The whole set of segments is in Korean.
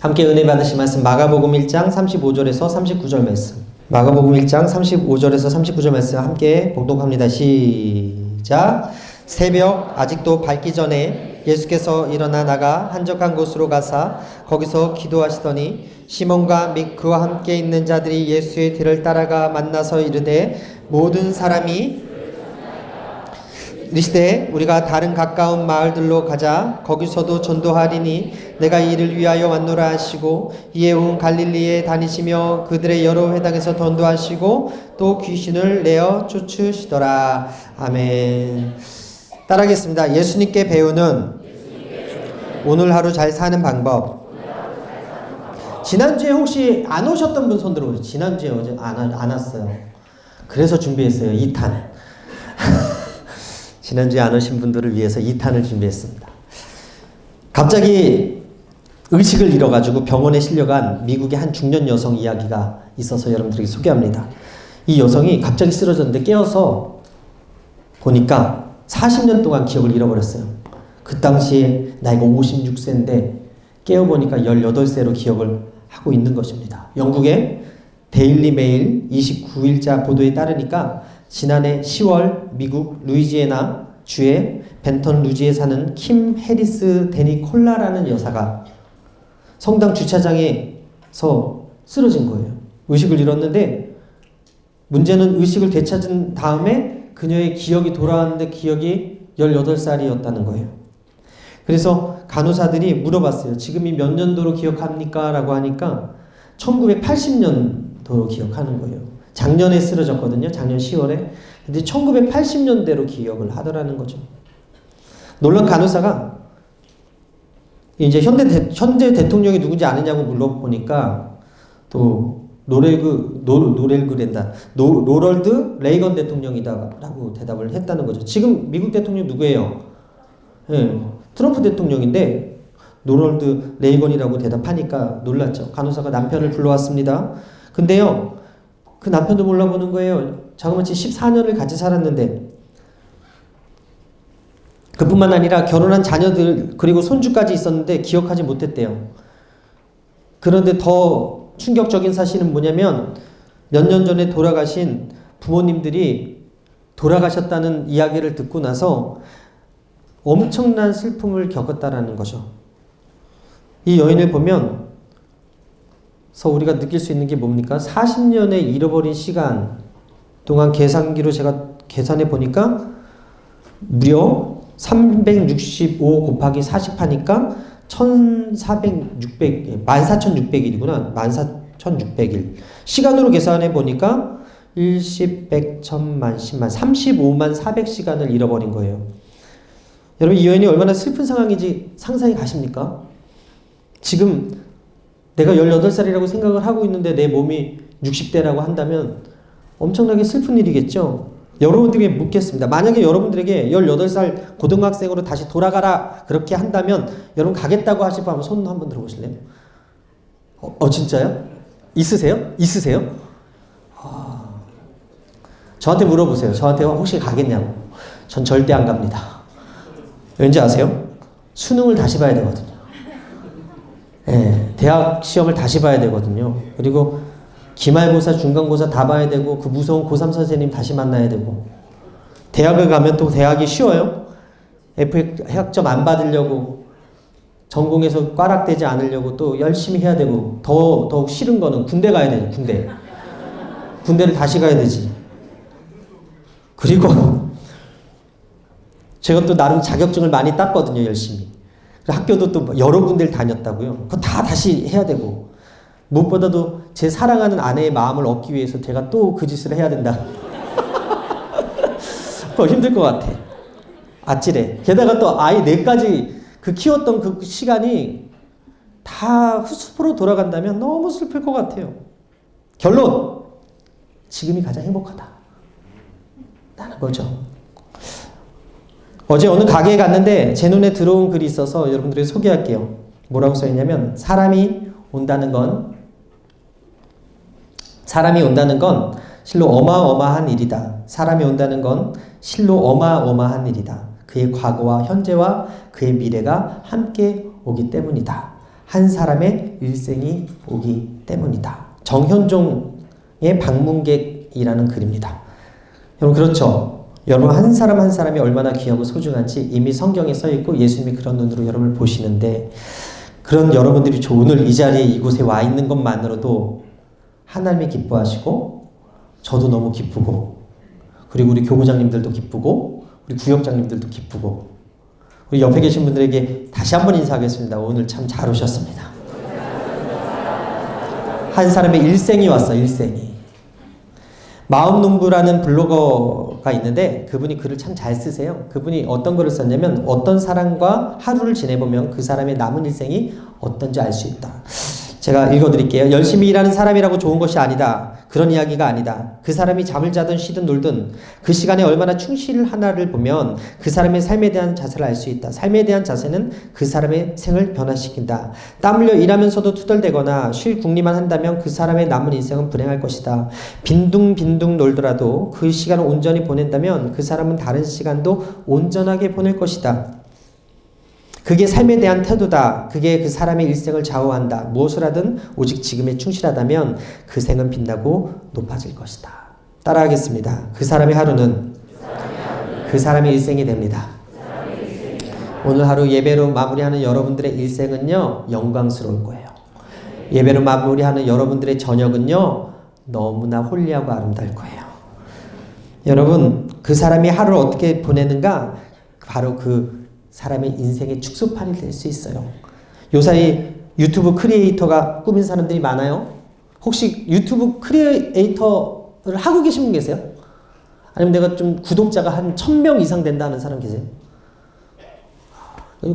함께 은혜 받으실 말씀 마가복음 1장 35절에서 39절 말씀. 마가복음 1장 35절에서 39절 말씀 함께 봉독합니다. 시작. 새벽 아직도 밝기 전에 예수께서 일어나 나가 한적한 곳으로 가사 거기서 기도하시더니 시몬과 및 그와 함께 있는 자들이 예수의 뒤를 따라가 만나서 이르되 모든 사람이 이르시되 우리가 다른 가까운 마을들로 가자. 거기서도 전도하리니 내가 이를 위하여 왔노라 하시고 이에 온 갈릴리에 다니시며 그들의 여러 회당에서 전도하시고 또 귀신을 내어 쫓으시더라. 아멘. 따라하겠습니다. 예수님께 배우는 오늘 하루 잘 사는 방법. 지난주에 혹시 안 오셨던 분 손 들어보세요. 지난주에 어제 안 왔어요. 그래서 준비했어요. 2탄. 지난주에 안 오신 분들을 위해서 2탄을 준비했습니다. 갑자기 의식을 잃어가지고 병원에 실려간 미국의 한 중년 여성 이야기가 있어서 여러분들에게 소개합니다. 이 여성이 갑자기 쓰러졌는데 깨어서 보니까 40년 동안 기억을 잃어버렸어요. 그 당시에 나이가 56세인데 깨어보니까 18세로 기억을 하고 있는 것입니다. 영국의 데일리 메일 29일자 보도에 따르니까 지난해 10월 미국 루이지애나 주의 벤턴 루지에 사는 킴 해리스 데니콜라라는 여사가 성당 주차장에서 쓰러진 거예요. 의식을 잃었는데 문제는 의식을 되찾은 다음에 그녀의 기억이 돌아왔는데 기억이 18살이었다는 거예요. 그래서 간호사들이 물어봤어요. 지금이 몇 년도로 기억합니까? 라고 하니까 1980년도로 기억하는 거예요. 작년에 쓰러졌거든요. 작년 10월에. 근데 1980년대로 기억을 하더라는 거죠. 놀란 간호사가 이제 현재 대통령이 누군지 아느냐고 물어보니까 또 로럴드 레이건 대통령이다라고 대답을 했다는 거죠. 지금 미국 대통령 누구예요? 네, 트럼프 대통령인데 로럴드 레이건이라고 대답하니까 놀랐죠. 간호사가 남편을 불러왔습니다. 근데요, 그 남편도 몰라보는 거예요. 자그마치 14년을 같이 살았는데 그뿐만 아니라 결혼한 자녀들 그리고 손주까지 있었는데 기억하지 못했대요. 그런데 더 충격적인 사실은 뭐냐면 몇 년 전에 돌아가신 부모님들이 돌아가셨다는 이야기를 듣고 나서 엄청난 슬픔을 겪었다라는 거죠. 이 여인을 보면 우리가 느낄 수 있는 게 뭡니까? 40년의 잃어버린 시간 동안 계산기로 제가 계산해 보니까 무려 365 곱하기 40 하니까 14,600일이구나. 14,600일. 시간으로 계산해 보니까 1, 10, 100, 1000만, 10만, 35만 400시간을 잃어버린 거예요. 여러분, 이 여인이 얼마나 슬픈 상황인지 상상이 가십니까? 지금 내가 18살이라고 생각을 하고 있는데 내 몸이 60대라고 한다면 엄청나게 슬픈 일이겠죠? 여러분들에게 묻겠습니다. 만약에 여러분들에게 18살 고등학생으로 다시 돌아가라 그렇게 한다면 여러분 가겠다고 하실 분 손 한번 들어보실래요? 진짜요? 있으세요? 저한테 물어보세요. 저한테 혹시 가겠냐고. 전 절대 안 갑니다. 왠지 아세요? 수능을 다시 봐야 되거든요. 네, 대학 시험을 다시 봐야 되거든요. 그리고 기말고사, 중간고사 다 봐야 되고 그 무서운 고3 선생님 다시 만나야 되고 대학을 가면 또 대학이 쉬워요. F학점 안 받으려고 전공에서 꽈락되지 않으려고 또 열심히 해야 되고 더욱 싫은 거는 군대 가야 되죠. 군대를 다시 가야 되지. 그리고 제가 또 나름 자격증을 많이 땄거든요. 열심히. 학교도 또 여러 군데를 다녔다고요. 그거 다 다시 해야 되고 무엇보다도 제 사랑하는 아내의 마음을 얻기 위해서 제가 또 그 짓을 해야 된다. 힘들 것 같아. 아찔해. 게다가 또 아이 넷까지 키웠던 그 시간이 다 숲으로 돌아간다면 너무 슬플 것 같아요. 결론! 지금이 가장 행복하다. 라는 거죠. 어제 어느 가게에 갔는데 제 눈에 들어온 글이 있어서 여러분들에게 소개할게요. 뭐라고 써있냐면 사람이 온다는 건 실로 어마어마한 일이다. 사람이 온다는 건 실로 어마어마한 일이다. 그의 과거와 현재와 그의 미래가 함께 오기 때문이다. 한 사람의 일생이 오기 때문이다. 정현종의 방문객이라는 글입니다. 여러분 그렇죠? 여러분 한 사람 한 사람이 얼마나 귀하고 소중한지 이미 성경에 써있고 예수님이 그런 눈으로 여러분을 보시는데 그런 여러분들이 오늘 이 자리에 이곳에 와 있는 것만으로도 하나님이 기뻐하시고 저도 너무 기쁘고 그리고 우리 교구장님들도 기쁘고 우리 구역장님들도 기쁘고 우리 옆에 계신 분들에게 다시 한번 인사하겠습니다. 오늘 참 잘 오셨습니다. 한 사람의 일생이 왔어. 일생이. 마음농부라는 블로거가 있는데 그분이 글을 참 잘 쓰세요. 그분이 어떤 글을 썼냐면 어떤 사람과 하루를 지내보면 그 사람의 남은 일생이 어떤지 알 수 있다. 제가 읽어드릴게요. 열심히 일하는 사람이라고 좋은 것이 아니다. 그런 이야기가 아니다. 그 사람이 잠을 자든 쉬든 놀든 그 시간에 얼마나 충실하나를 보면 그 사람의 삶에 대한 자세를 알 수 있다. 삶에 대한 자세는 그 사람의 생을 변화시킨다. 땀 흘려 일하면서도 투덜대거나 쉴 궁리만 한다면 그 사람의 남은 인생은 불행할 것이다. 빈둥빈둥 놀더라도 그 시간을 온전히 보낸다면 그 사람은 다른 시간도 온전하게 보낼 것이다. 그게 삶에 대한 태도다. 그게 그 사람의 일생을 좌우한다. 무엇을 하든 오직 지금에 충실하다면 그 생은 빛나고 높아질 것이다. 따라하겠습니다. 그 사람의 하루는 그 사람의 일생이 됩니다. 오늘 하루 예배로 마무리하는 여러분들의 일생은요 영광스러울 거예요. 예배로 마무리하는 여러분들의 저녁은요 너무나 홀리하고 아름다울 거예요. 여러분 그 사람이 하루를 어떻게 보내는가 바로 그 사람의 인생의 축소판이 될 수 있어요. 요사이 유튜브 크리에이터가 꾸민 사람들이 많아요. 혹시 유튜브 크리에이터를 하고 계신 분 계세요? 아니면 내가 좀 구독자가 한 1000명 이상 된다 하는 사람 계세요?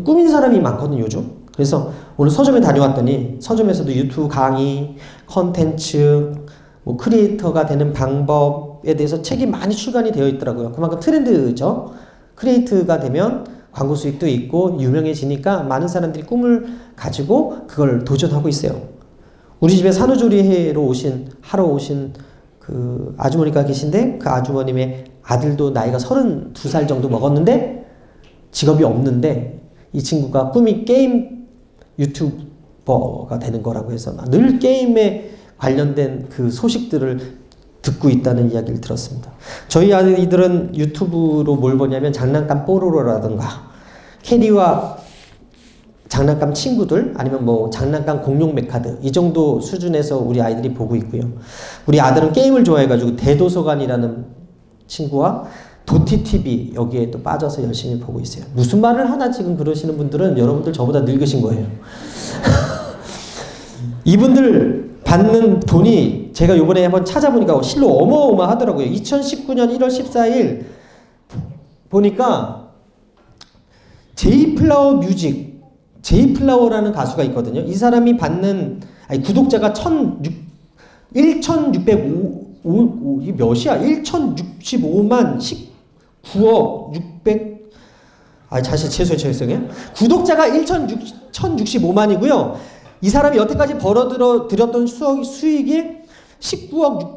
꾸민 사람이 많거든요 요즘. 그래서 오늘 서점에 다녀왔더니 서점에서도 유튜브 강의, 컨텐츠, 뭐 크리에이터가 되는 방법에 대해서 책이 많이 출간이 되어 있더라고요. 그만큼 트렌드죠. 크리에이터가 되면 광고 수익도 있고 유명해지니까 많은 사람들이 꿈을 가지고 그걸 도전하고 있어요. 우리 집에 산후조리회로 하러 오신 그 아주머니가 계신데 그 아주머님의 아들도 나이가 32살 정도 먹었는데 직업이 없는데 이 친구가 꿈이 게임 유튜버가 되는 거라고 해서 늘 게임에 관련된 그 소식들을 듣고 있다는 이야기를 들었습니다. 저희 아이들은 유튜브로 뭘 보냐면 장난감 뽀로로라든가 캐리와 장난감 친구들 아니면 뭐 장난감 공룡 메카드 이 정도 수준에서 우리 아이들이 보고 있고요. 우리 아들은 게임을 좋아해가지고 대도서관이라는 친구와 도티TV 여기에 또 빠져서 열심히 보고 있어요. 무슨 말을 하나 지금 그러시는 분들은 여러분들 저보다 늙으신 거예요. 이분들 받는 돈이 제가 요번에 한번 찾아보니까 실로 어마어마하더라고요. 2019년 1월 14일 보니까 제이플라워 뮤직, 제이플라워라는 가수가 있거든요. 이 사람이 받는 구독자가 1,605 이 몇이야? 1,065만 19억 600 사실 죄송해요. 구독자가 1,065만이고요. 이 사람이 여태까지 벌어들였던 수익이 19억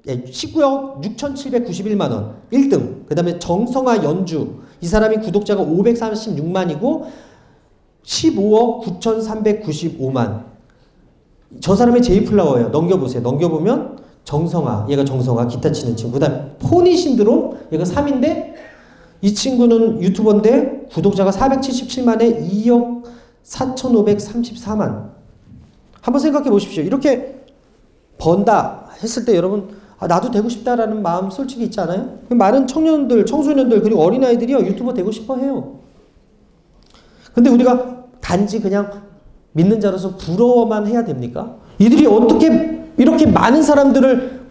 6,791만 원 1등. 그 다음에 정성화 연주 이 사람이 구독자가 536만이고 15억 9,395만 저 사람이 제이플라워예요. 넘겨보세요. 넘겨보면 정성화 얘가 정성화 기타 치는 친구. 그 다음 포니 신드롬 얘가 3인데 이 친구는 유튜버인데 구독자가 477만에 2억 4,534만. 한번 생각해 보십시오. 이렇게 번다 했을 때 여러분 나도 되고 싶다라는 마음 솔직히 있지 않아요? 많은 청년들, 청소년들 그리고 어린아이들이요 유튜버 되고 싶어 해요. 근데 우리가 단지 그냥 믿는 자로서 부러워만 해야 됩니까? 이들이 어떻게 이렇게 많은 사람들을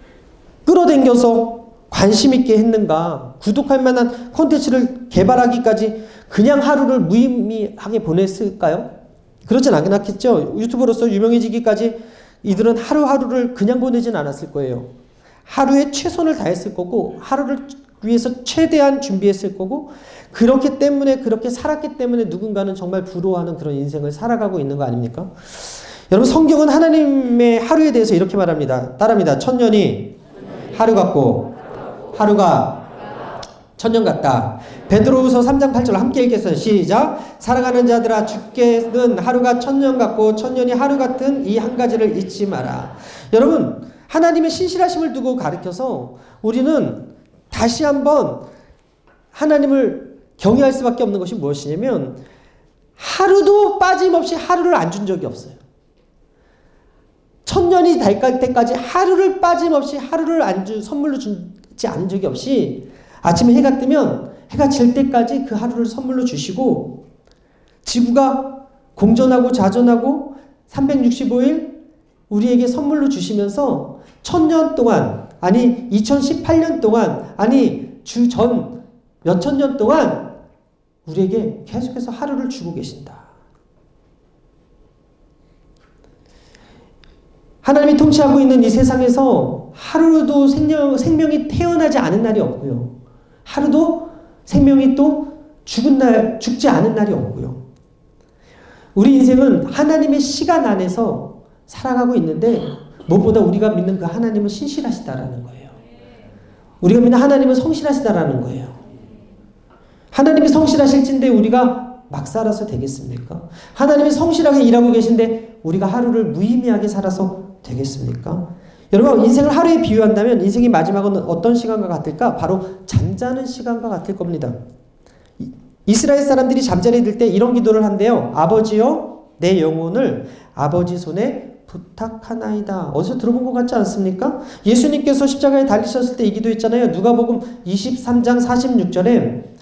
끌어당겨서 관심 있게 했는가? 구독할 만한 콘텐츠를 개발하기까지 그냥 하루를 무의미하게 보냈을까요? 그렇진 않겠죠. 유튜버로서 유명해지기까지 이들은 하루하루를 그냥 보내진 않았을 거예요. 하루에 최선을 다했을 거고 하루를 위해서 최대한 준비했을 거고 그렇기 때문에 그렇게 살았기 때문에 누군가는 정말 부러워하는 그런 인생을 살아가고 있는 거 아닙니까? 여러분 성경은 하나님의 하루에 대해서 이렇게 말합니다. 따라합니다. 천년이 하루 같고 하루가 천년 같다. 베드로후서 3장 8절 함께 읽겠습니다. 시작. 사랑하는 자들아 주께는 하루가 천년 같고 천년이 하루 같은 이 한 가지를 잊지 마라. 여러분, 하나님의 신실하심을 두고 가르쳐서 우리는 다시 한번 하나님을 경외할 수밖에 없는 것이 무엇이냐면 하루도 빠짐없이 하루를 안 준 적이 없어요. 천년이 될 때까지 하루를 빠짐없이 하루를 선물로 주지 않은 적이 없이 아침에 해가 뜨면 해가 질 때까지 그 하루를 선물로 주시고 지구가 공전하고 자전하고 365일 우리에게 선물로 주시면서 1000년 동안 아니 2018년 동안 아니 주전 몇천 년 동안 우리에게 계속해서 하루를 주고 계신다. 하나님이 통치하고 있는 이 세상에서 하루도 생명이 태어나지 않은 날이 없고요. 하루도 생명이 또 죽지 않은 날이 없고요. 우리 인생은 하나님의 시간 안에서 살아가고 있는데 무엇보다 우리가 믿는 그 하나님은 신실하시다라는 거예요. 우리가 믿는 하나님은 성실하시다라는 거예요. 하나님이 성실하실진데 우리가 막 살아서 되겠습니까? 하나님이 성실하게 일하고 계신데 우리가 하루를 무의미하게 살아서 되겠습니까? 여러분, 인생을 하루에 비유한다면 인생의 마지막은 어떤 시간과 같을까? 바로 잠자는 시간과 같을 겁니다. 이스라엘 사람들이 잠자리에 들 때 이런 기도를 한대요. 아버지여 내 영혼을 아버지 손에 부탁하나이다. 어디서 들어본 것 같지 않습니까? 예수님께서 십자가에 달리셨을 때 이 기도했잖아요. 누가복음 23장 46절에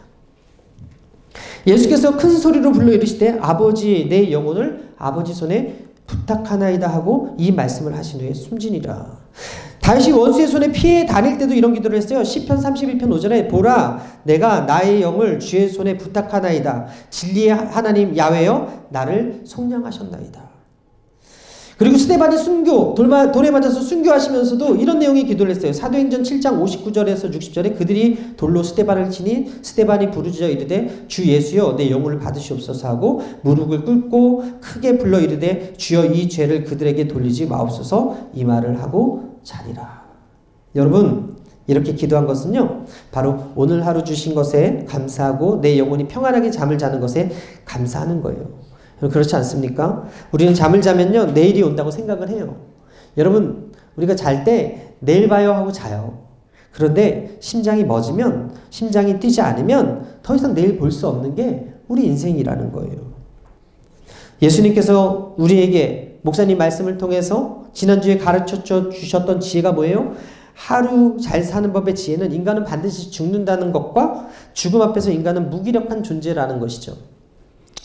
예수께서 큰 소리로 불러 이르시되 아버지 내 영혼을 아버지 손에 부탁하나이다 하고 이 말씀을 하신 후에 숨지니라. 다윗이 원수의 손에 피해 다닐 때도 이런 기도를 했어요. 시편 31편 5절에 보라 내가 나의 영을 주의 손에 부탁하나이다. 진리의 하나님 야훼여 나를 속량하셨나이다. 그리고 스데반이 돌에 맞아서 순교하시면서도 이런 내용의 기도를 했어요. 사도행전 7장 59절에서 60절에 그들이 돌로 스데반을 치니 스데반이 부르짖어 이르되 주 예수여 내 영혼을 받으시옵소서 하고 무릎을 꿇고 크게 불러 이르되 주여 이 죄를 그들에게 돌리지 마옵소서 이 말을 하고 자니라. 여러분, 이렇게 기도한 것은요 바로 오늘 하루 주신 것에 감사하고 내 영혼이 평안하게 잠을 자는 것에 감사하는 거예요. 그렇지 않습니까? 우리는 잠을 자면요 내일이 온다고 생각을 해요. 여러분, 우리가 잘 때 내일 봐요 하고 자요. 그런데 심장이 멎으면, 심장이 뛰지 않으면 더 이상 내일 볼 수 없는 게 우리 인생이라는 거예요. 예수님께서 우리에게 목사님 말씀을 통해서 지난주에 가르쳐 주셨던 지혜가 뭐예요? 하루 잘 사는 법의 지혜는 인간은 반드시 죽는다는 것과 죽음 앞에서 인간은 무기력한 존재라는 것이죠.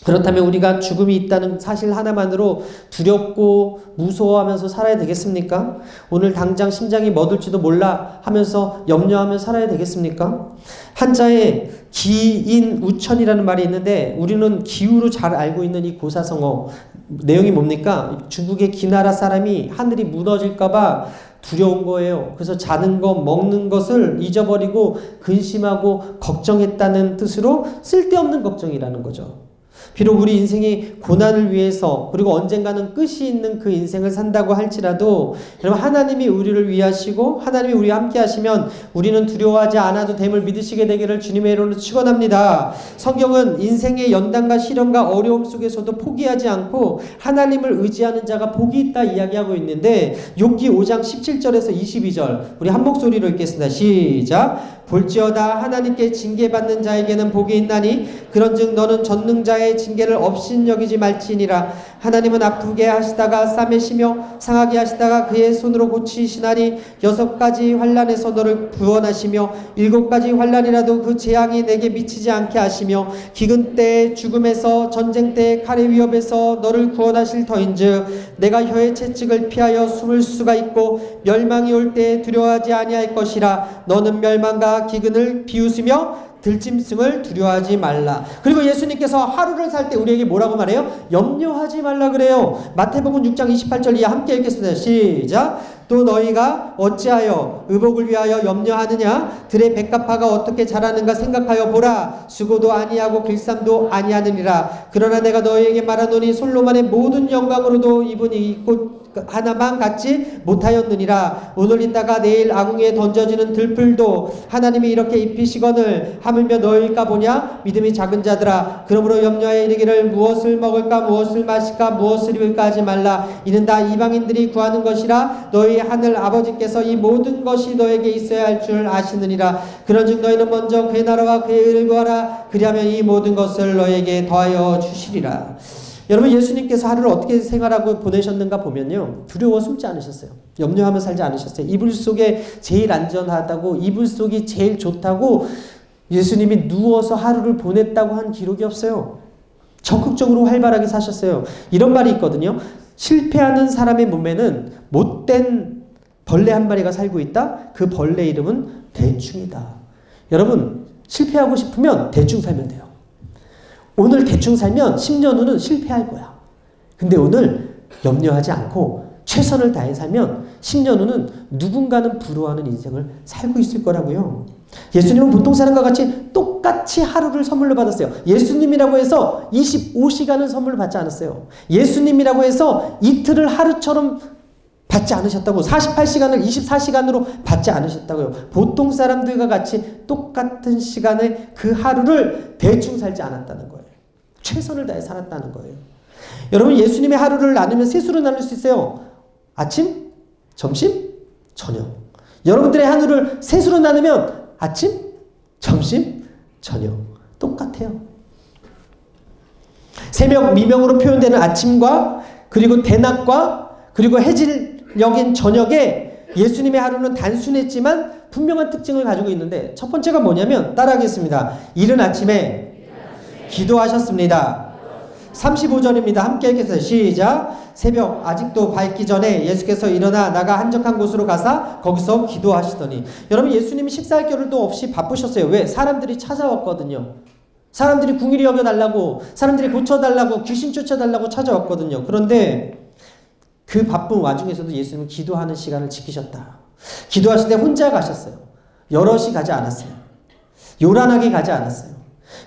그렇다면 우리가 죽음이 있다는 사실 하나만으로 두렵고 무서워하면서 살아야 되겠습니까? 오늘 당장 심장이 멎을지도 몰라 하면서 염려하며 살아야 되겠습니까? 한자에 기인우천이라는 말이 있는데 우리는 기후로 잘 알고 있는 이 고사성어 내용이 뭡니까? 중국의 기나라 사람이 하늘이 무너질까봐 두려운 거예요. 그래서 자는 것, 먹는 것을 잊어버리고 근심하고 걱정했다는 뜻으로 쓸데없는 걱정이라는 거죠. 비록 우리 인생이 고난을 위해서 그리고 언젠가는 끝이 있는 그 인생을 산다고 할지라도 여러분 하나님이 우리를 위하시고 하나님이 우리와 함께 하시면 우리는 두려워하지 않아도 됨을 믿으시게 되기를 주님의 이름으로 축원합니다. 성경은 인생의 연단과 시련과 어려움 속에서도 포기하지 않고 하나님을 의지하는 자가 복이 있다 이야기하고 있는데 욥기 5장 17절에서 22절 우리 한 목소리로 읽겠습니다. 시작. 볼지어다 하나님께 징계받는 자에게는 복이 있나니 그런즉 너는 전능자의 징계를 업신여기지 말지니라. 하나님은 아프게 하시다가 싸매시며 상하게 하시다가 그의 손으로 고치시나니 6가지 환난에서 너를 구원하시며 7가지 환난이라도 그 재앙이 내게 미치지 않게 하시며 기근 때에 죽음에서 전쟁 때에 칼의 위협에서 너를 구원하실 터인즉 내가 혀의 채찍을 피하여 숨을 수가 있고 멸망이 올 때에 두려워하지 아니할 것이라. 너는 멸망과 기근을 비웃으며 들짐승을 두려워하지 말라. 그리고 예수님께서 하루를 살 때 우리에게 뭐라고 말해요? 염려하지 말라 그래요. 마태복음 6장 28절 이하 함께 읽겠습니다. 시작. 또 너희가 어찌하여 의복을 위하여 염려하느냐? 들의 백합화가 어떻게 자라는가 생각하여 보라. 수고도 아니하고 길쌈도 아니하느니라. 그러나 내가 너희에게 말하노니 솔로몬의 모든 영광으로도 이분이 하나만 갖지 못하였느니라. 오늘 있다가 내일 아궁이에 던져지는 들풀도 하나님이 이렇게 입히시거늘 하물며 너희일까 보냐. 믿음이 작은 자들아, 그러므로 염려하여 이르기를 무엇을 먹을까 무엇을 마실까 무엇을 입을까 하지 말라. 이는 다 이방인들이 구하는 것이라. 너희 하늘 아버지께서 이 모든 것이 너에게 있어야 할 줄 아시느니라. 그런즉 너희는 먼저 그의 나라와 그의 의를 구하라. 그리하면 이 모든 것을 너에게 더하여 주시리라. 여러분, 예수님께서 하루를 어떻게 생활하고 보내셨는가 보면요, 두려워 숨지 않으셨어요. 염려하며 살지 않으셨어요. 이불 속에 제일 안전하다고, 이불 속이 제일 좋다고 예수님이 누워서 하루를 보냈다고 한 기록이 없어요. 적극적으로 활발하게 사셨어요. 이런 말이 있거든요. 실패하는 사람의 몸에는 못된 벌레 한 마리가 살고 있다. 그 벌레 이름은 대충이다. 여러분, 실패하고 싶으면 대충 살면 돼요. 오늘 대충 살면 10년 후는 실패할 거야. 근데 오늘 염려하지 않고 최선을 다해 살면 10년 후는 누군가는 부러워하는 인생을 살고 있을 거라고요. 예수님은 보통 사람과 같이 똑같이 하루를 선물로 받았어요. 예수님이라고 해서 25시간을 선물로 받지 않았어요. 예수님이라고 해서 이틀을 하루처럼 받지 않으셨다고, 48시간을 24시간으로 받지 않으셨다고요. 보통 사람들과 같이 똑같은 시간에 그 하루를 대충 살지 않았다는 거예요. 최선을 다해 살았다는 거예요. 여러분, 예수님의 하루를 나누면 세 수로 나눌 수 있어요. 아침, 점심, 저녁. 여러분들의 하루를 세 수로 나누면 아침, 점심, 저녁. 똑같아요. 새벽 미명으로 표현되는 아침과 그리고 대낮과 그리고 해질녘인 저녁에 예수님의 하루는 단순했지만 분명한 특징을 가지고 있는데, 첫 번째가 뭐냐면 따라하겠습니다. 이른 아침에 기도하셨습니다. 35절입니다. 함께 읽겠어요. 시작. 새벽 아직도 밝기 전에 예수께서 일어나 나가 한적한 곳으로 가사 거기서 기도하시더니. 여러분, 예수님이 식사할 겨를도 없이 바쁘셨어요. 왜? 사람들이 찾아왔거든요. 사람들이 궁일이 여겨달라고, 사람들이 고쳐달라고, 귀신 쫓아달라고 찾아왔거든요. 그런데 그 바쁜 와중에서도 예수님은 기도하는 시간을 지키셨다. 기도하실 때 혼자 가셨어요. 여럿이 가지 않았어요. 요란하게 가지 않았어요.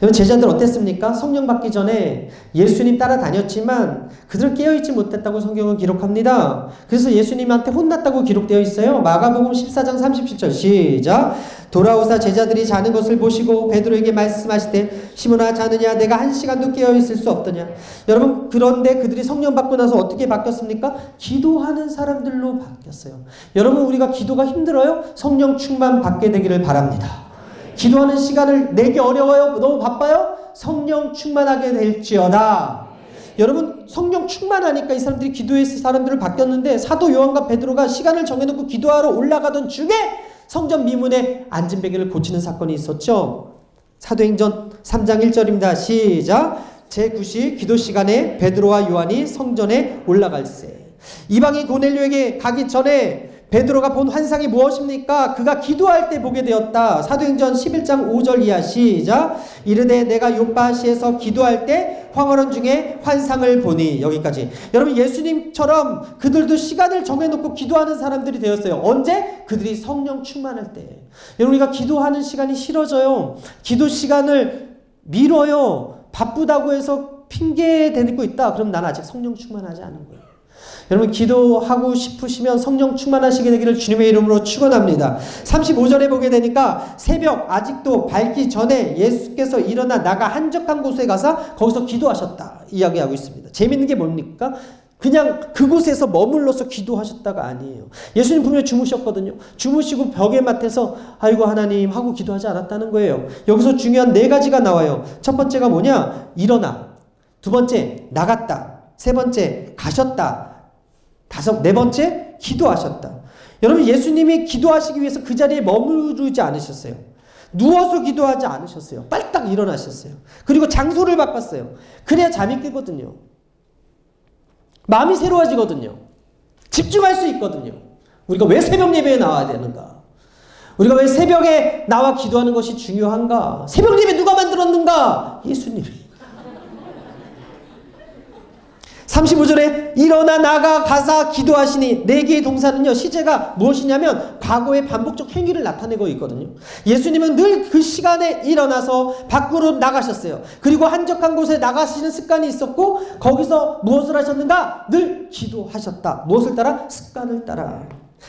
여러분, 제자들 어땠습니까? 성령 받기 전에 예수님 따라다녔지만 그들은 깨어있지 못했다고 성경은 기록합니다. 그래서 예수님한테 혼났다고 기록되어 있어요. 마가복음 14장 37절 시작. 돌아오사 제자들이 자는 것을 보시고 베드로에게 말씀하시되 시몬아 자느냐 내가 한 시간도 깨어있을 수 없더냐. 여러분, 그런데 그들이 성령 받고 나서 어떻게 바뀌었습니까? 기도하는 사람들로 바뀌었어요. 여러분, 우리가 기도가 힘들어요? 성령 충만 받게 되기를 바랍니다. 기도하는 시간을 내기 어려워요? 너무 바빠요? 성령 충만하게 될지어다. 여러분, 성령 충만하니까 이 사람들이 기도했을 사람들을 바뀌었는데, 사도 요한과 베드로가 시간을 정해놓고 기도하러 올라가던 중에 성전 미문에 앉은 베개를 고치는 사건이 있었죠. 사도행전 3장 1절입니다. 시작. 제9시 기도 시간에 베드로와 요한이 성전에 올라갈세. 이방인 고넬료에게 가기 전에 베드로가 본 환상이 무엇입니까? 그가 기도할 때 보게 되었다. 사도행전 11장 5절 이하 시작. 이르되 내가 요빠시에서 기도할 때 황홀원 중에 환상을 보니. 여기까지. 여러분, 예수님처럼 그들도 시간을 정해놓고 기도하는 사람들이 되었어요. 언제? 그들이 성령 충만할 때. 여러분, 우리가 기도하는 시간이 싫어져요. 기도 시간을 미뤄요. 바쁘다고 해서 핑계 대고 있다. 그럼 난 아직 성령 충만하지 않은 거예요. 여러분, 기도하고 싶으시면 성령 충만하시게 되기를 주님의 이름으로 축원합니다. 35절에 보게 되니까 새벽 아직도 밝기 전에 예수께서 일어나 나가 한적한 곳에 가서 거기서 기도하셨다 이야기하고 있습니다. 재밌는 게 뭡니까? 그냥 그곳에서 머물러서 기도하셨다가 아니에요. 예수님 분명히 주무셨거든요. 주무시고 벽에 맡아서 아이고 하나님 하고 기도하지 않았다는 거예요. 여기서 중요한 네 가지가 나와요. 첫 번째가 뭐냐? 일어나. 두 번째, 나갔다. 세 번째, 가셨다. 네 번째, 기도하셨다. 여러분, 예수님이 기도하시기 위해서 그 자리에 머무르지 않으셨어요. 누워서 기도하지 않으셨어요. 빨딱 일어나셨어요. 그리고 장소를 바꿨어요. 그래야 잠이 깨거든요. 마음이 새로워지거든요. 집중할 수 있거든요. 우리가 왜 새벽 예배에 나와야 되는가? 우리가 왜 새벽에 나와 기도하는 것이 중요한가? 새벽 예배 누가 만들었는가? 예수님이. 35절에 일어나 나가 가사 기도하시니 네 개의 동사는요, 시제가 무엇이냐면 과거의 반복적 행위를 나타내고 있거든요. 예수님은 늘 그 시간에 일어나서 밖으로 나가셨어요. 그리고 한적한 곳에 나가시는 습관이 있었고 거기서 무엇을 하셨는가? 늘 기도하셨다. 무엇을 따라? 습관을 따라.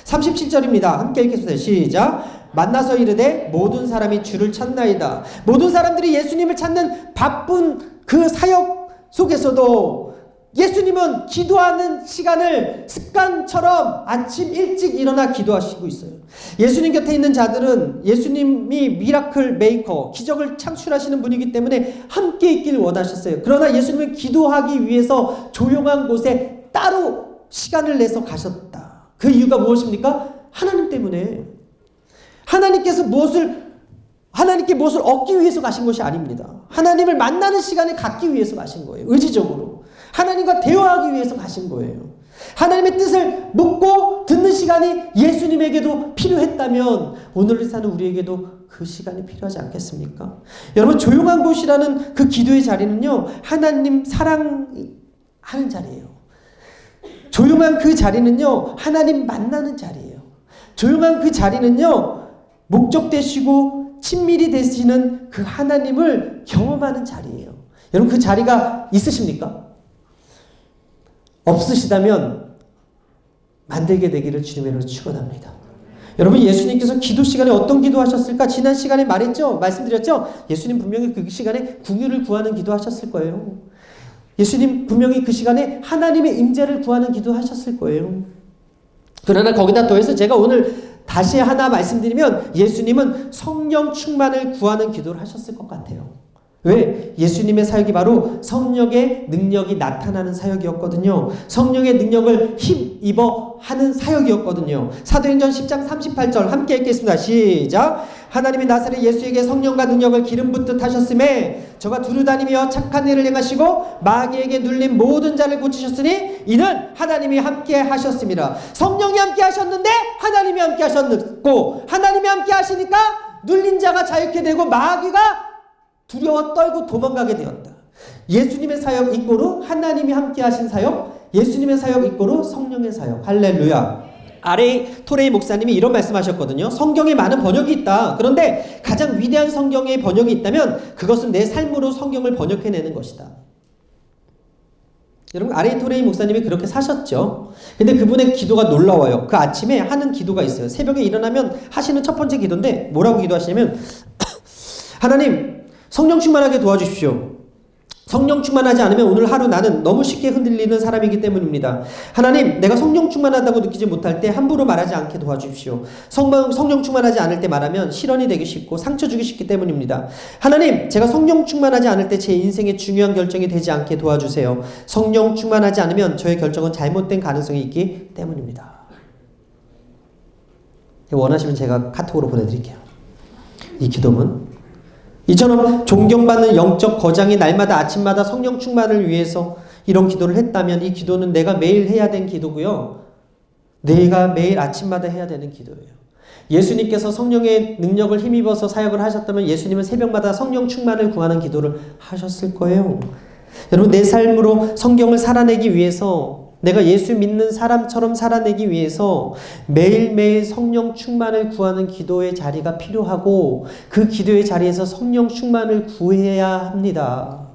37절입니다. 함께 읽겠습니다. 시작. 만나서 이르되 모든 사람이 주를 찾나이다. 모든 사람들이 예수님을 찾는 바쁜 그 사역 속에서도 예수님은 기도하는 시간을 습관처럼 아침 일찍 일어나 기도하시고 있어요. 예수님 곁에 있는 자들은 예수님이 미라클 메이커, 기적을 창출하시는 분이기 때문에 함께 있기를 원하셨어요. 그러나 예수님은 기도하기 위해서 조용한 곳에 따로 시간을 내서 가셨다. 그 이유가 무엇입니까? 하나님 때문에. 하나님께 무엇을 얻기 위해서 가신 것이 아닙니다. 하나님을 만나는 시간을 갖기 위해서 가신 거예요. 의지적으로. 하나님과 대화하기 위해서 가신 거예요. 하나님의 뜻을 묻고 듣는 시간이 예수님에게도 필요했다면 오늘을 사는 우리에게도 그 시간이 필요하지 않겠습니까? 여러분, 조용한 곳이라는 그 기도의 자리는요, 하나님 사랑하는 자리예요. 조용한 그 자리는요, 하나님 만나는 자리예요. 조용한 그 자리는요, 목적 되시고 친밀히 되시는 그 하나님을 경험하는 자리예요. 여러분, 그 자리가 있으십니까? 없으시다면 만들게 되기를 주님의 이름으로 축원합니다. 여러분, 예수님께서 기도 시간에 어떤 기도하셨을까? 지난 시간에 말씀드렸죠? 예수님 분명히 그 시간에 궁유를 구하는 기도하셨을 거예요. 예수님 분명히 그 시간에 하나님의 임재를 구하는 기도하셨을 거예요. 그러나 거기다 더해서 제가 오늘 다시 하나 말씀드리면 예수님은 성령 충만을 구하는 기도를 하셨을 것 같아요. 왜? 예수님의 사역이 바로 성령의 능력이 나타나는 사역이었거든요. 성령의 능력을 힘입어 하는 사역이었거든요. 사도행전 10장 38절 함께 읽겠습니다. 시작. 하나님이 나사렛 예수에게 성령과 능력을 기름 붓듯 하셨음에 저가 두루다니며 착한 일을 행하시고 마귀에게 눌린 모든 자를 고치셨으니 이는 하나님이 함께 하셨습니다. 성령이 함께 하셨는데 하나님이 함께 하셨고, 하나님이 함께 하시니까 눌린 자가 자유케 되고 마귀가 두려워 떨고 도망가게 되었다. 예수님의 사역 이꼬로 하나님이 함께 하신 사역, 예수님의 사역 이꼬로 성령의 사역. 할렐루야. R.A. 토레이 목사님이 이런 말씀하셨거든요. 성경에 많은 번역이 있다. 그런데 가장 위대한 성경의 번역이 있다면 그것은 내 삶으로 성경을 번역해내는 것이다. 여러분, R.A. 토레이 목사님이 그렇게 사셨죠. 근데 그분의 기도가 놀라워요. 그 아침에 하는 기도가 있어요. 새벽에 일어나면 하시는 첫 번째 기도인데 뭐라고 기도하시냐면 하나님, 성령 충만하게 도와주십시오. 성령 충만하지 않으면 오늘 하루 나는 너무 쉽게 흔들리는 사람이기 때문입니다. 하나님, 내가 성령 충만하다고 느끼지 못할 때 함부로 말하지 않게 도와주십시오. 성령 충만하지 않을 때 말하면 실언이 되기 쉽고 상처 주기 쉽기 때문입니다. 하나님, 제가 성령 충만하지 않을 때 제 인생의 중요한 결정이 되지 않게 도와주세요. 성령 충만하지 않으면 저의 결정은 잘못된 가능성이 있기 때문입니다. 원하시면 제가 카톡으로 보내드릴게요. 이 기도문. 이처럼 존경받는 영적 거장이 날마다 아침마다 성령 충만을 위해서 이런 기도를 했다면 이 기도는 내가 매일 해야 되는 기도고요. 내가 매일 아침마다 해야 되는 기도예요. 예수님께서 성령의 능력을 힘입어서 사역을 하셨다면 예수님은 새벽마다 성령 충만을 구하는 기도를 하셨을 거예요. 여러분, 내 삶으로 성경을 살아내기 위해서, 내가 예수 믿는 사람처럼 살아내기 위해서 매일매일 성령 충만을 구하는 기도의 자리가 필요하고 그 기도의 자리에서 성령 충만을 구해야 합니다.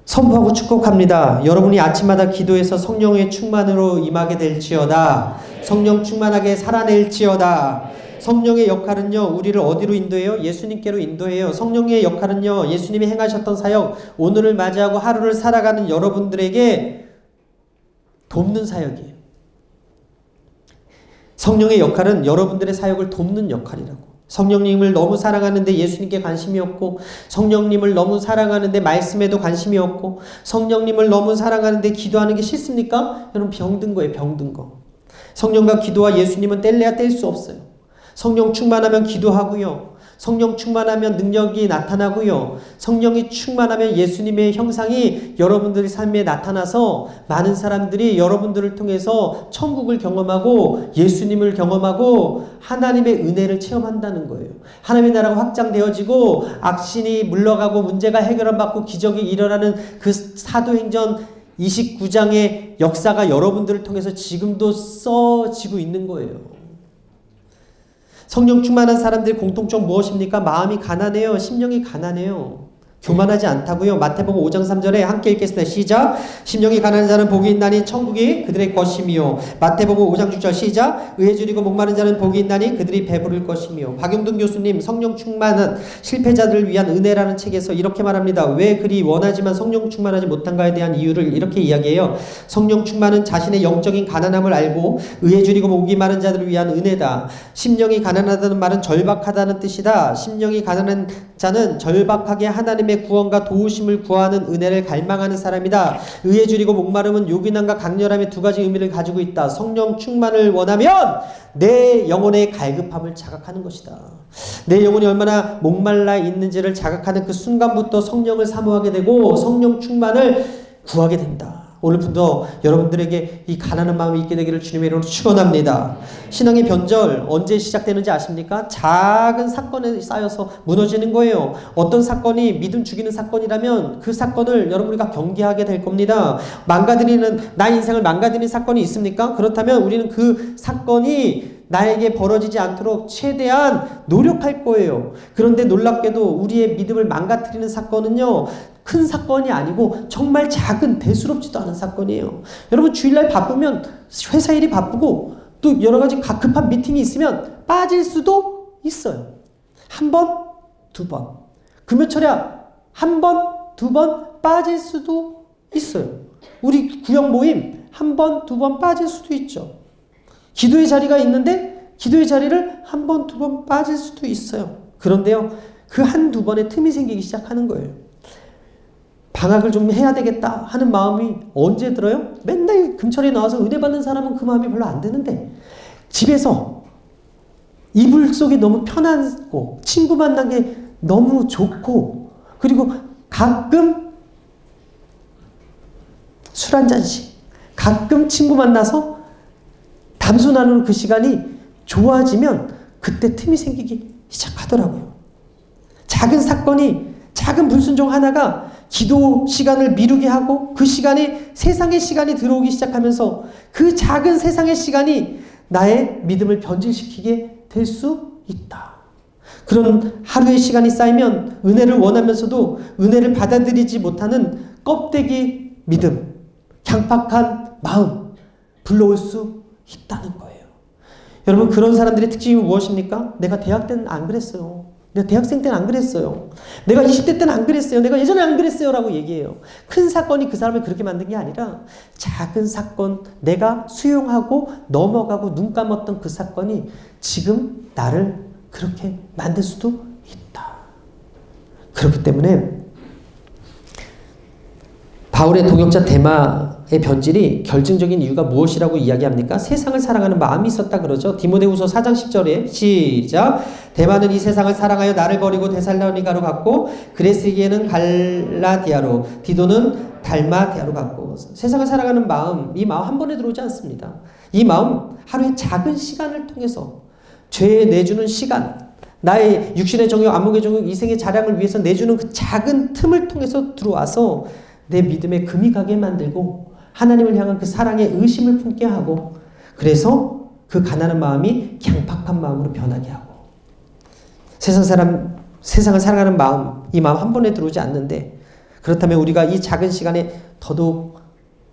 선포하고 축복합니다. 여러분이 아침마다 기도해서 성령의 충만으로 임하게 될지어다. 성령 충만하게 살아낼지어다. 성령의 역할은요, 우리를 어디로 인도해요? 예수님께로 인도해요. 성령의 역할은요, 예수님이 행하셨던 사역, 오늘을 맞이하고 하루를 살아가는 여러분들에게 돕는 사역이에요. 성령의 역할은 여러분들의 사역을 돕는 역할이라고. 성령님을 너무 사랑하는데 예수님께 관심이 없고, 성령님을 너무 사랑하는데 말씀에도 관심이 없고, 성령님을 너무 사랑하는데 기도하는 게 싫습니까? 여러분, 병든 거예요. 병든 거. 성령과 기도와 예수님은 뗄래야 뗄 수 없어요. 성령 충만하면 기도하고요. 성령 충만하면 능력이 나타나고요. 성령이 충만하면 예수님의 형상이 여러분들의 삶에 나타나서 많은 사람들이 여러분들을 통해서 천국을 경험하고 예수님을 경험하고 하나님의 은혜를 체험한다는 거예요. 하나님의 나라가 확장되어지고 악신이 물러가고 문제가 해결받고 기적이 일어나는 그 사도행전 29장의 역사가 여러분들을 통해서 지금도 써지고 있는 거예요. 성령 충만한 사람들의 공통점 무엇입니까? 마음이 가난해요. 심령이 가난해요. 교만하지 않다고요. 마태복음 5장 3절에 함께 읽겠습니다. 시작. 심령이 가난한 자는 복이 있나니 천국이 그들의 것이며. 마태복음 5장 6절 시작. 의에 줄이고 목마른 자는 복이 있나니 그들이 배부를 것이며. 박용돈 교수님 성령 충만한 실패자들을 위한 은혜라는 책에서 이렇게 말합니다. 왜 그리 원하지만 성령 충만하지 못한가에 대한 이유를 이렇게 이야기해요. 성령 충만은 자신의 영적인 가난함을 알고 의에 줄이고 목이 마른 자들을 위한 은혜다. 심령이 가난하다는 말은 절박하다는 뜻이다. 심령이 가난한 자는 절박하게 하나님의 구원과 도우심을 구하는 은혜를 갈망하는 사람이다. 의에 줄이고 목마름은 요긴함과 강렬함의 두 가지 의미를 가지고 있다. 성령 충만을 원하면 내 영혼의 갈급함을 자각하는 것이다. 내 영혼이 얼마나 목말라 있는지를 자각하는 그 순간부터 성령을 사모하게 되고 성령 충만을 구하게 된다. 오늘부터 여러분들에게 이 가난한 마음이 있게 되기를 주님의 이름으로 축원합니다. 신앙의 변절 언제 시작되는지 아십니까? 작은 사건에 쌓여서 무너지는 거예요. 어떤 사건이 믿음 죽이는 사건이라면 그 사건을 여러분과 경계하게 될 겁니다. 나의 인생을 망가뜨리는 사건이 있습니까? 그렇다면 우리는 그 사건이 나에게 벌어지지 않도록 최대한 노력할 거예요. 그런데 놀랍게도 우리의 믿음을 망가뜨리는 사건은요, 큰 사건이 아니고 정말 작은 대수롭지도 않은 사건이에요. 여러분 주일날 바쁘면 회사 일이 바쁘고 또 여러 가지 급한 미팅이 있으면 빠질 수도 있어요. 한 번, 두 번. 금요철야 한 번, 두 번 빠질 수도 있어요. 우리 구역 모임 한 번, 두 번 빠질 수도 있죠. 기도의 자리가 있는데 기도의 자리를 한 번, 두 번 빠질 수도 있어요. 그런데요, 그 한두 번의 틈이 생기기 시작하는 거예요. 방학을 좀 해야 되겠다 하는 마음이 언제 들어요? 맨날 금철에 나와서 은혜 받는 사람은 그 마음이 별로 안 드는데 집에서 이불 속이 너무 편하고 친구 만난 게 너무 좋고 그리고 가끔 술 한 잔씩 가끔 친구 만나서 담소 나누는 그 시간이 좋아지면 그때 틈이 생기기 시작하더라고요. 작은 사건이 작은 불순종 하나가 기도 시간을 미루게 하고 그 시간에 세상의 시간이 들어오기 시작하면서 그 작은 세상의 시간이 나의 믿음을 변질시키게 될 수 있다. 그런 하루의 시간이 쌓이면 은혜를 원하면서도 은혜를 받아들이지 못하는 껍데기 믿음, 강팍한 마음 불러올 수 있다는 거예요. 여러분 그런 사람들의 특징이 무엇입니까? 내가 대학 때는 안 그랬어요. 내가 대학생 때는 안 그랬어요. 내가 20대 때는 안 그랬어요. 내가 예전에 안 그랬어요. 라고 얘기해요. 큰 사건이 그 사람을 그렇게 만든 게 아니라 작은 사건, 내가 수용하고 넘어가고 눈 감았던 그 사건이 지금 나를 그렇게 만들 수도 있다. 그렇기 때문에 바울의 동역자 데마의 변질이 결정적인 이유가 무엇이라고 이야기합니까? 세상을 사랑하는 마음이 있었다 그러죠. 디모데후서 4장 10절에 시작. 데마는 이 세상을 사랑하여 나를 버리고 데살로니가로 갔고 그레스에게는 갈라디아로, 디도는 달마디아로 갔고. 세상을 사랑하는 마음, 이 마음 한 번에 들어오지 않습니다. 이 마음 하루의 작은 시간을 통해서 죄에 내주는 시간, 나의 육신의 정욕, 안목의 정욕, 이생의 자랑을 위해서 내주는 그 작은 틈을 통해서 들어와서 내 믿음에 금이 가게 만들고 하나님을 향한 그 사랑의 의심을 품게 하고 그래서 그 가난한 마음이 강팍한 마음으로 변하게 하고 세상을 사랑하는 마음, 이 마음 한 번에 들어오지 않는데 그렇다면 우리가 이 작은 시간에 더더욱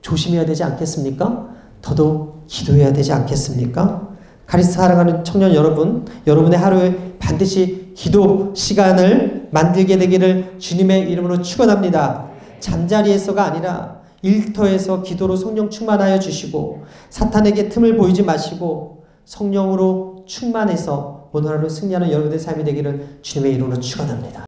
조심해야 되지 않겠습니까? 더더욱 기도해야 되지 않겠습니까? 카리스트 사랑하는 청년 여러분, 여러분의 하루에 반드시 기도 시간을 만들게 되기를 주님의 이름으로 축원합니다. 잠자리에서가 아니라 일터에서 기도로 성령 충만하여 주시고 사탄에게 틈을 보이지 마시고 성령으로 충만해서 오늘 하루 승리하는 여러분의 삶이 되기를 주님의 이름으로 축원합니다.